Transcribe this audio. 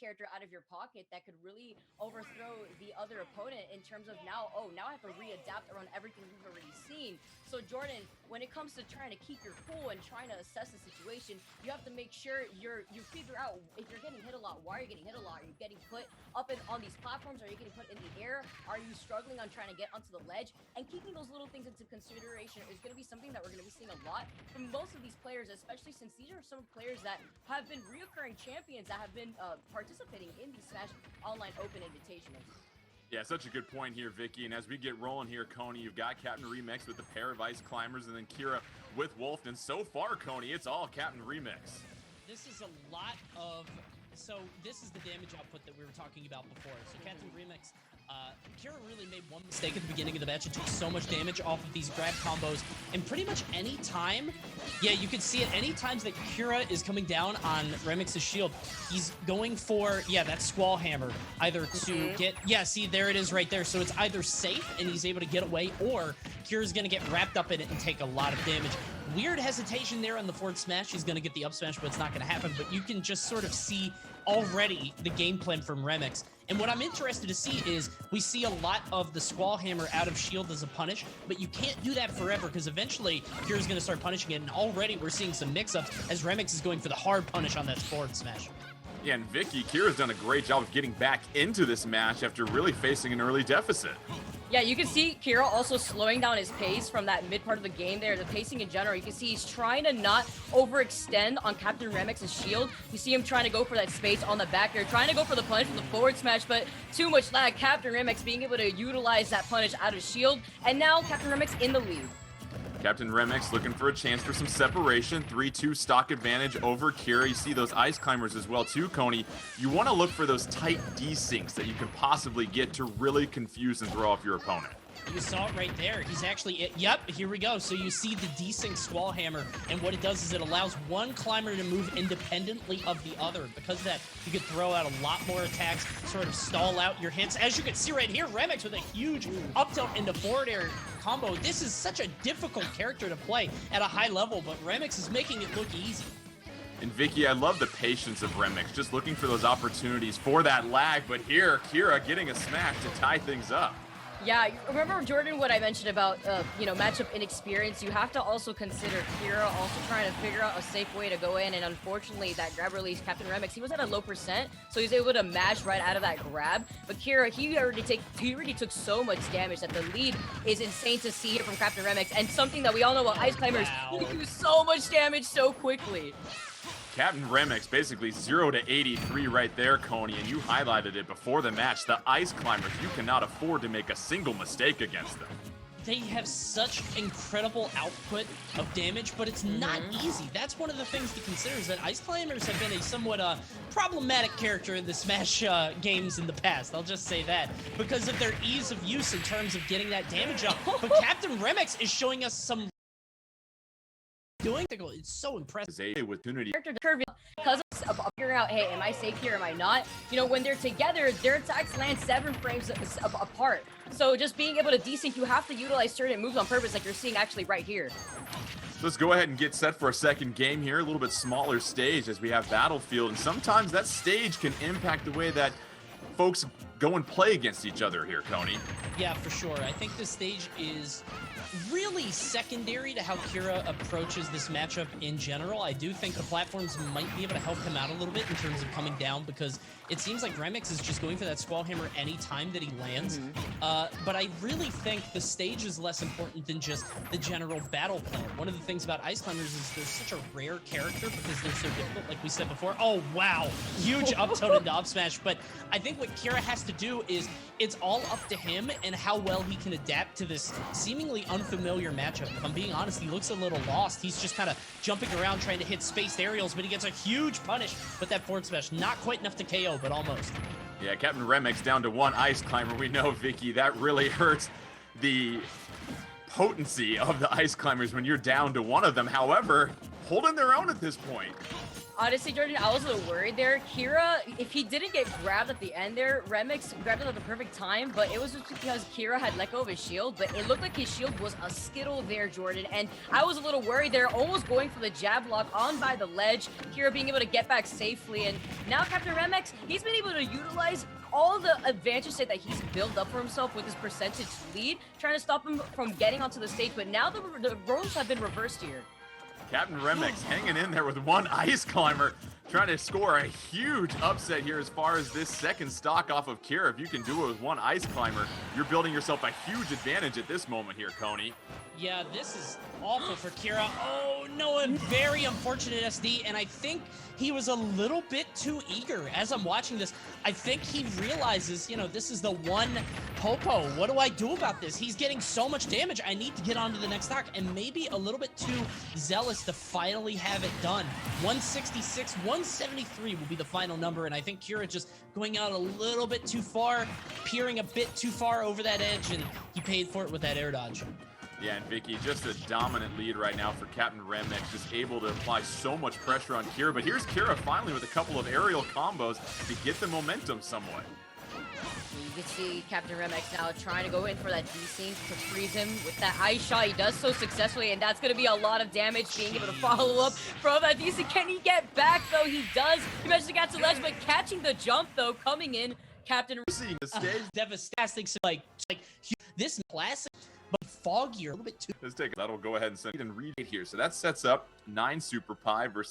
character out of your pocket that could really overthrow the other opponent in terms of now, oh, now I have to readapt around everything we've already seen. So Jordan, when it comes to trying to keep your cool and trying to assess the situation, you have to make sure you figure out if you're getting hit a lot, why are you getting hit a lot? Are you getting put up on these platforms? Are you getting put in the air? Are you struggling on trying to get onto the ledge? And keeping those little things into consideration is going to be something that we're going to be seeing a lot from most of these players, especially since these are some players that have been reoccurring champions that have been participating in these Smash Online Open Invitationals. Yeah, such a good point here, Vicky. And as we get rolling here, Coney, you've got CptRemex with the pair of Ice Climbers, and then Kira with Wolf. And so far, Coney, it's all CptRemex. This is a lot of... So this is the damage output that we were talking about before. So CptRemex, Kira really made one mistake at the beginning of the match. It took so much damage off of these grab combos. And pretty much any time, yeah, you can see it any times that Kira is coming down on Remix's shield, he's going for, yeah, that Squall Hammer. Either to get, yeah, see, there it is right there. So it's either safe and he's able to get away, or Kira's going to get wrapped up in it and take a lot of damage. Weird hesitation there on the forward smash. He's going to get the up smash, but it's not going to happen. But you can just sort of see already the game plan from Remix. And what I'm interested to see is we see a lot of the Squall Hammer out of shield as a punish, but you can't do that forever because eventually Kira's going to start punishing it. And already we're seeing some mix-ups as Remix is going for the hard punish on that forward smash. Yeah, and Vicky, Kira's done a great job of getting back into this match after really facing an early deficit. Yeah, you can see Kira also slowing down his pace from that mid part of the game there. The pacing in general, you can see he's trying to not overextend on CptRemex's shield. You see him trying to go for that space on the back there, trying to go for the punish from the forward smash, but too much lag. CptRemex being able to utilize that punish out of shield, and now CptRemex in the lead. CptRemex looking for a chance for some separation. 3-2 stock advantage over Kira. You see those Ice Climbers as well too, Coney. You want to look for those tight desyncs that you can possibly get to really confuse and throw off your opponent. You saw it right there. He's actually, yep, here we go. So you see the desync Squall Hammer, and what it does is it allows one climber to move independently of the other. Because of that, you could throw out a lot more attacks, sort of stall out your hits. As you can see right here, Remix with a huge up tilt into forward air combo. This is such a difficult character to play at a high level, but Remix is making it look easy. And Vicky, I love the patience of Remix, just looking for those opportunities for that lag. But here, Kira getting a smash to tie things up. Yeah, remember, Jordan, what I mentioned about, matchup inexperience? You have to also consider Kira also trying to figure out a safe way to go in, and unfortunately, that grab release, CptRemex, he was at a low percent, so he's able to mash right out of that grab. But Kira, he already took so much damage that the lead is insane to see here from CptRemex, and something that we all know about Ice Climbers, he do so much damage so quickly. CptRemex basically 0 to 83 right there, Coney, and you highlighted it before the match. The Ice Climbers, you cannot afford to make a single mistake against them. They have such incredible output of damage, but it's not easy. That's one of the things to consider, is that Ice Climbers have been a somewhat problematic character in the Smash games in the past. I'll just say that, because of their ease of use in terms of getting that damage up. But CptRemex is showing us some doing. It's so impressive. Because of figuring out, hey, am I safe here, am I not? You know, when they're together, their attacks land 7 frames apart. So just being able to desync, you have to utilize certain moves on purpose, like you're seeing actually right here. Let's go ahead and get set for a second game here. A little bit smaller stage as we have Battlefield, and sometimes that stage can impact the way that folks go and play against each other here, Coney. Yeah, for sure. I think this stage is really secondary to how Kira approaches this matchup in general. I do think the platforms might be able to help him out a little bit in terms of coming down, because it seems like Remix is just going for that Squall Hammer any time that he lands. But I really think the stage is less important than just the general battle plan. One of the things about Ice Climbers is they're such a rare character because they're so difficult, like we said before. Oh, wow. Huge up tilt into up smash. But I think what Kira has to do is it's all up to him and how well he can adapt to this seemingly unfamiliar matchup. If I'm being honest, he looks a little lost. He's just kind of jumping around trying to hit spaced aerials, but he gets a huge punish with that forward smash. Not quite enough to KO, but almost. Yeah, CptRemex down to 1 Ice Climber. We know, Vicky, that really hurts the potency of the Ice Climbers when you're down to 1 of them. However, holding their own at this point. Honestly, Jordan, I was a little worried there. Kira, if he didn't get grabbed at the end there, Remex grabbed it at the perfect time, but it was just because Kira had let go of his shield, but it looked like his shield was a skittle there, Jordan, and I was a little worried there, almost going for the jab lock on by the ledge, Kira being able to get back safely, and now CptRemex, he's been able to utilize all the advantage set that he's built up for himself with his percentage lead, trying to stop him from getting onto the stage, but now the roles have been reversed here. CptRemex hanging in there with one ice climber, trying to score a huge upset here as far as this second stock off of Kira. If you can do it with one ice climber, you're building yourself a huge advantage at this moment here, Coney. Yeah, this is awful for Kira. Oh, no, a very unfortunate SD, and I think he was a little bit too eager. As I'm watching this, I think he realizes, you know, this is the one Popo. What do I do about this? He's getting so much damage. I need to get on to the next stock, and maybe a little bit too zealous to finally have it done. 166, 173 will be the final number, and I think Kira just going out a little bit too far, peering a bit too far over that edge, and he paid for it with that air dodge. Yeah, and Vicky, just a dominant lead right now for CptRemex, just able to apply so much pressure on Kira. But here's Kira finally with a couple of aerial combos to get the momentum somewhat. You can see CptRemex now trying to go in for that desync to freeze him with that ice shot. He does so successfully, and that's going to be a lot of damage, being able to follow up from that desync. Can he get back, though? He does. He manages to catch the ledge, but catching the jump, though, coming in, Captain... Seeing the stage. Devastating, like this classic, but foggier, a little bit too. Let's take it. That'll go ahead and send and read it here. So that sets up 9 Super Pi versus